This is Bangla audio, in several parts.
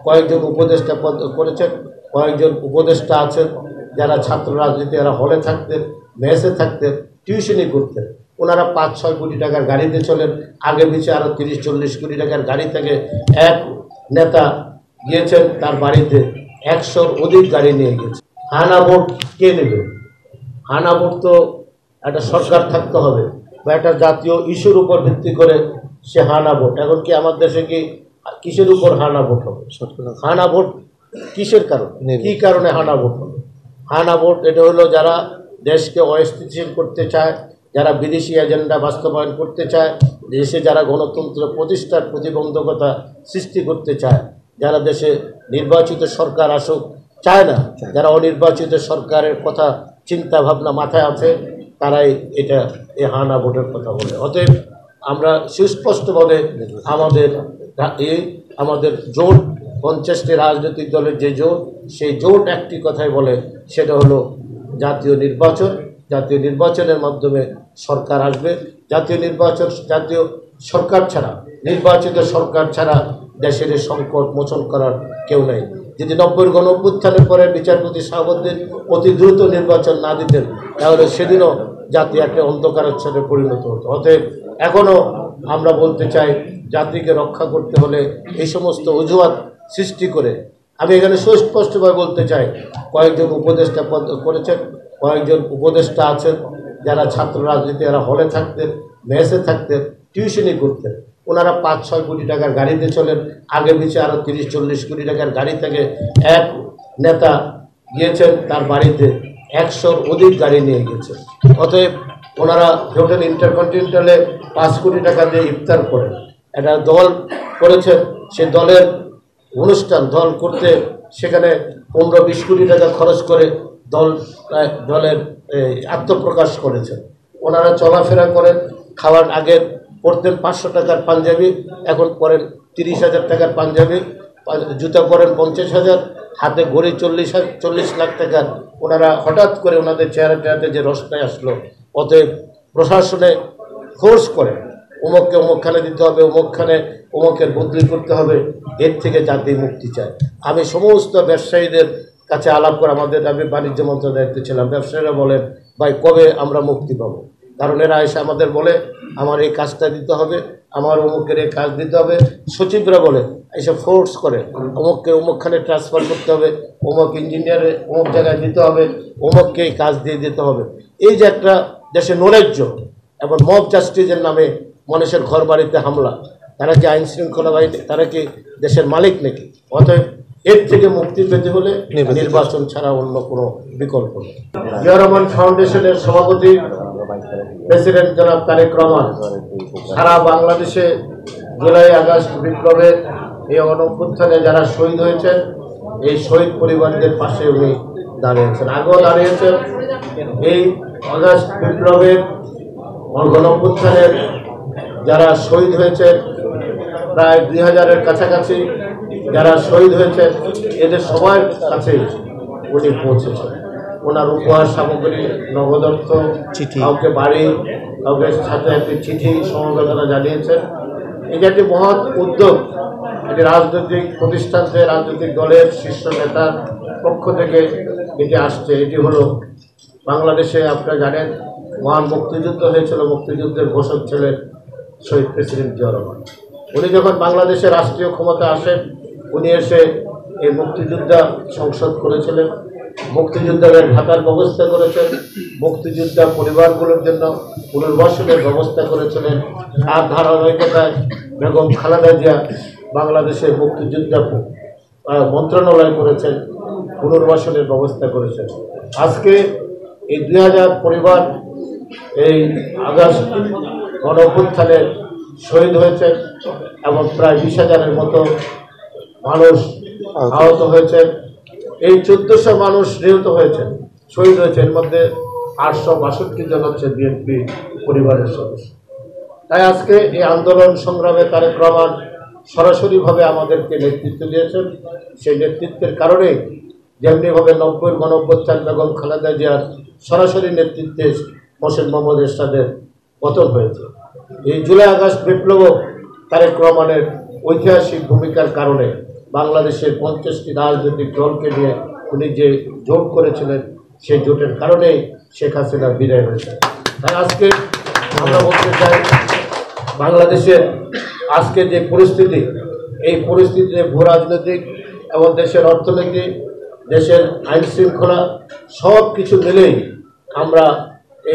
কয়েকজন উপদেষ্টা পদ করেছেন, কয়েকজন উপদেষ্টা আছেন যারা ছাত্র রাজনীতি, এরা হলে থাকতেন, মেসে থাকতেন, টিউশনি করতেন। ওনারা 5-6 কোটি টাকার গাড়িতে চলেন, আগে পিছিয়ে আরও 30-40 কোটি টাকার গাড়ি থেকে এক নেতা গিয়েছেন তার বাড়িতে 100-র অধিক গাড়ি নিয়ে গেছে। হানা ভোট কে নেবে? হানা ভোট তো একটা সরকার থাকতে হবে বা একটা জাতীয় ইস্যুর উপর ভিত্তি করে সে হানা ভোট। এখন কি আমার দেশে কি কিসের উপর হানা ভোট হবে? হানা ভোট কিসের কারণে, কী কারণে হানা ভোট হবে? হানা ভোট এটা হলো যারা দেশকে অস্থিতিশীল করতে চায়, যারা বিদেশি এজেন্ডা বাস্তবায়ন করতে চায়, দেশে যারা গণতন্ত্র প্রতিষ্ঠার প্রতিবন্ধকতা সৃষ্টি করতে চায়, যারা দেশে নির্বাচিত সরকার আসুক চায় না, যারা অনির্বাচিত সরকারের কথা চিন্তা ভাবনা মাথায় আছে, তারাই এই হানা ভোটের কথা বলে। অতএব আমরা সুস্পষ্টভাবে আমাদের জোট 50টি রাজনৈতিক দলের যে জোট, সেই জোট একটি কথাই বলে, সেটা হলো জাতীয় নির্বাচন। জাতীয় নির্বাচনের মাধ্যমে সরকার আসবে। জাতীয় সরকার ছাড়া, নির্বাচিত সরকার ছাড়া দেশের সংকট মোচন করার কেউ নেই। যদি 90-র গণঅভ্যুত্থানের পরে বিচারপতি শাহাবুদ্দিন অতি দ্রুত নির্বাচন না দিতেন, তাহলে সেদিনও জাতি একটা অন্ধকারাচ্ছন্নে পরিণত হতো। অতএব এখনও আমরা বলতে চাই, জাতিকে রক্ষা করতে হলে এই সমস্ত অজুহাত সৃষ্টি করে, আমি এখানে সুস্পষ্টভাবে বলতে চাই, কয়েকজন উপদেষ্টা পদ করেছেন, কয়েকজন উপদেষ্টা আছেন যারা ছাত্র রাজনীতি, এরা হলে থাকতেন, মেসে থাকতেন, টিউশনি করতেন। ওনারা 5-6 কোটি টাকার গাড়িতে চলেন, আগে পিছিয়ে আরও 30-40 কোটি টাকার গাড়ি থেকে এক নেতা গিয়েছেন তার বাড়িতে 100-র অধিক গাড়ি নিয়ে গেছে। অতএব ওনারা হোটেল ইন্টারকন্টিনেন্টালে 5 কোটি টাকা দিয়ে ইফতার করেন, একটা দল করেছেন। সে দলের দল করতে সেখানে 15-20 কোটি টাকা খরচ করে দলের আত্মপ্রকাশ করেছেন। ওনারা চলাফেরা করেন, খাওয়ার আগে পরতেন 500 টাকার পাঞ্জাবি, এখন পরেন 30,000 টাকার পাঞ্জাবি, জুতা পরেন 50,000, হাতে ঘড়ি 40 লাখ টাকার। ওনারা হঠাৎ করে ওনাদের চেহারাতে যে রসনায় আসলো। অতএব প্রশাসনে ফোর্স করে অমুককে অমুকখানে দিতে হবে, অমুকের বদলি করতে হবে, এর থেকে জাতি মুক্তি চায়। আমি সমস্ত ব্যবসায়ীদের কাছে আলাপ করে, আমি বাণিজ্য মন্ত্রণালয়ের দায়িত্বে ছিলাম, ব্যবসায়ীরা বলেন, ভাই কবে আমরা মুক্তি পাবো? কারণ এরা এসে আমাদের বলে আমার এই কাজটা দিতে হবে, আমার অমুকের এই কাজ দিতে হবে। সচিবরা বলে এসে ফোর্স করে অমুককে অমুকখানে ট্রান্সফার করতে হবে, অমুক ইঞ্জিনিয়ারে অমুক জায়গায় দিতে হবে, অমুককে এই কাজ দিয়ে দিতে হবে। এই যে একটা দেশে নৈরাজ্য এবং মব জাস্টিসের নামে মানুষের ঘর বাড়িতে হামলা, তারা কি আইন শৃঙ্খলা বাহিনী, তারা কি দেশের মালিক নাকি? অতএব এর থেকে মুক্তি পেতে হলে নির্বাচন ছাড়া অন্য কোনো বিকল্প নেই। জিয়া রহমান ফাউন্ডেশনের সভাপতি প্রেসিডেন্ট জনাব তারেক রহমান সারা বাংলাদেশে জুলাই আগস্ট বিপ্লবের এই গণঅভ্যুত্থানে যারা শহীদ হয়েছেন, এই শহীদ পরিবারদের পাশে উনি দাঁড়িয়েছেন, আগেও দাঁড়িয়েছেন। এই আগস্ট বিপ্লবের গণঅভ্যুত্থানের যারা শহীদ হয়েছেন, প্রায় 2000-এর কাছাকাছি যারা শহীদ হয়েছেন, এদের সবার কাছে উনি পৌঁছেছেন। ওনার উপহার সামগ্রী, নগদ অর্থ, কাউকে বাড়ি, কাউকে সাথে একটি চিঠি সমবেদনা জানিয়েছেন। এটা একটি মহৎ উদ্যোগ। এটি রাজনৈতিক প্রতিষ্ঠান থেকে, রাজনৈতিক দলের শীর্ষ নেতার পক্ষ থেকে এটি আসছে। এটি হলো বাংলাদেশে, আপনারা জানেন, মহান মুক্তিযুদ্ধ হয়েছিল, মুক্তিযুদ্ধের ঘোষক ছিলেন শহীদ প্রেসিডেন্ট জিয়া রহমান। উনি যখন বাংলাদেশে রাষ্ট্রীয় ক্ষমতা আসেন, উনি এসে এই মুক্তিযোদ্ধা সংসদ করেছিলেন, মুক্তিযোদ্ধাদের ভাতার ব্যবস্থা করেছেন, মুক্তিযোদ্ধা পরিবারগুলোর জন্য পুনর্বাসনের ব্যবস্থা করেছিলেন। তার ধারাবাহিকতায় বেগম খালেদা জিয়া বাংলাদেশের মুক্তিযোদ্ধা মন্ত্রণালয় করেছেন, পুনর্বাসনের ব্যবস্থা করেছেন। আজকে এই 2000 পরিবার এই আগস্ট গণঅভ্যুত্থানে শহীদ হয়েছে এবং প্রায় 20,000-এর মতো মানুষ আহত হয়েছেন। এই 1400 মানুষ নিহত হয়েছেন, শহীদ হয়েছে। এর মধ্যে 862 জন হচ্ছে বিএনপি পরিবারের সদস্য। তাই আজকে এই আন্দোলন সংগ্রামে তারেক রহমান সরাসরিভাবে আমাদেরকে নেতৃত্ব দিয়েছেন। সেই নেতৃত্বের কারণে যেমনিভাবে 90-এর গণঅভ্যুত্থান বেগম খালেদা জিয়ার সরাসরি নেতৃত্বে হোসেন মোহাম্মদ এরশাদের পতন হয়েছে। এই জুলাই আগস্ট বিপ্লব তারেক রহমানের ঐতিহাসিক ভূমিকার কারণে বাংলাদেশের 50টি রাজনৈতিক দলকে নিয়ে উনি যে জোট করেছিলেন, সেই জোটের কারণেই শেখ হাসিনা বিদায় হয়েছে। তাই আজকে আমরা বলতে চাই, বাংলাদেশের আজকে যে পরিস্থিতি, এই পরিস্থিতিতে ভূ রাজনৈতিক এবং দেশের অর্থনীতি, দেশের আইন শৃঙ্খলা সব কিছু মিলেই আমরা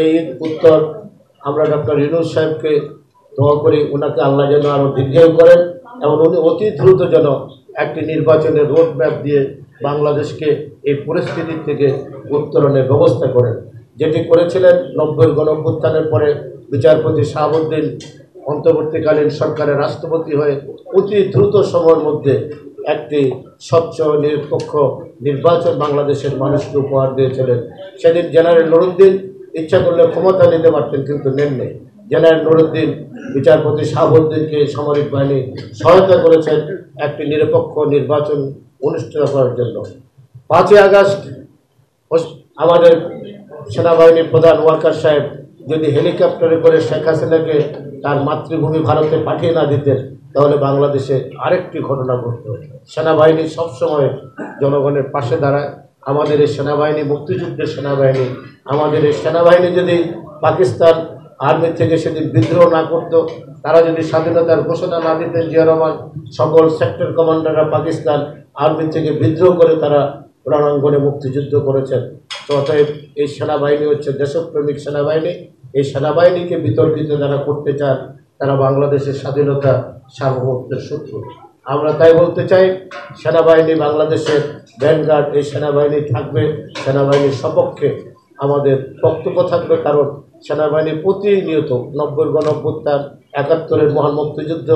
এই উত্তর আমরা ডক্টর ইউনূস সাহেবকে দোয়া করি, ওনাকে আল্লাহ যেন আরও দীর্ঘায়ু করেন এবং উনি অতি দ্রুত যেন একটি নির্বাচনের রোড ম্যাপ দিয়ে বাংলাদেশকে এই পরিস্থিতি থেকে উত্তরণের ব্যবস্থা করেন, যেটি করেছিলেন 90-এর গণঅভ্যুত্থানের পরে বিচারপতি শাহাবুদ্দিন অন্তর্বর্তীকালীন সরকারের রাষ্ট্রপতি হয়ে অতি দ্রুত সময়ের মধ্যে একটি স্বচ্ছ নিরপেক্ষ নির্বাচন বাংলাদেশের মানুষকে উপহার দিয়েছিলেন। সেদিন জেনারেল নুরুদ্দিন ইচ্ছা করলে ক্ষমতা নিতে পারতেন, কিন্তু নেন নেই। জেনারেল নুরুদ্দিন বিচারপতি শাহাবুদ্দিনকে সামরিক বাহিনী সহায়তা করেছেন একটি নিরপেক্ষ নির্বাচন অনুষ্ঠিত করার জন্য। 5ই আগস্ট আমাদের সেনাবাহিনীর প্রধান ওয়াকার সাহেব যদি হেলিকপ্টারে করে শেখ হাসিনাকে তার মাতৃভূমি ভারতে পাঠিয়ে না দিতেন, তাহলে বাংলাদেশে আরেকটি ঘটনা ঘটত। সেনাবাহিনী সবসময় জনগণের পাশে দাঁড়ায়। আমাদের এই সেনাবাহিনী মুক্তিযুদ্ধের সেনাবাহিনী, আমাদের এই সেনাবাহিনী যদি পাকিস্তান আর্মি থেকে সেদিন বিদ্রোহ না করত, তারা যদি স্বাধীনতার ঘোষণা না দিতেন, জিয়া রহমান সকল সেক্টর কমান্ডাররা পাকিস্তান আর্মি থেকে বিদ্রোহ করে তারা রণাঙ্গনে মুক্তিযুদ্ধ করেছেন। তো অতএব এই সেনাবাহিনী হচ্ছে দেশপ্রেমিক সেনাবাহিনী। এই সেনাবাহিনীকে বিতর্কিত যারা করতে চান, তারা বাংলাদেশের স্বাধীনতা সার্বভৌমত্বের শত্রু। আমরা তাই বলতে চাই, সেনাবাহিনী বাংলাদেশের ভ্যানগার্ড, এই সেনাবাহিনী থাকবে, সেনাবাহিনীর সপক্ষে আমাদের বক্তব্য থাকবে। কারণ সেনাবাহিনী প্রতিনিয়ত 90-এর গণঅভ্যুত্থান, 71-এর মহান মুক্তিযুদ্ধ,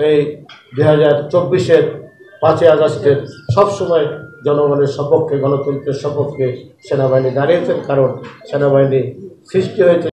এই 2024-এর 5ই আগস্টের সবসময় জনগণের সপক্ষে, গণতন্ত্রের সপক্ষে সেনাবাহিনী দাঁড়িয়েছেন। কারণ সেনাবাহিনী সৃষ্টি হয়েছে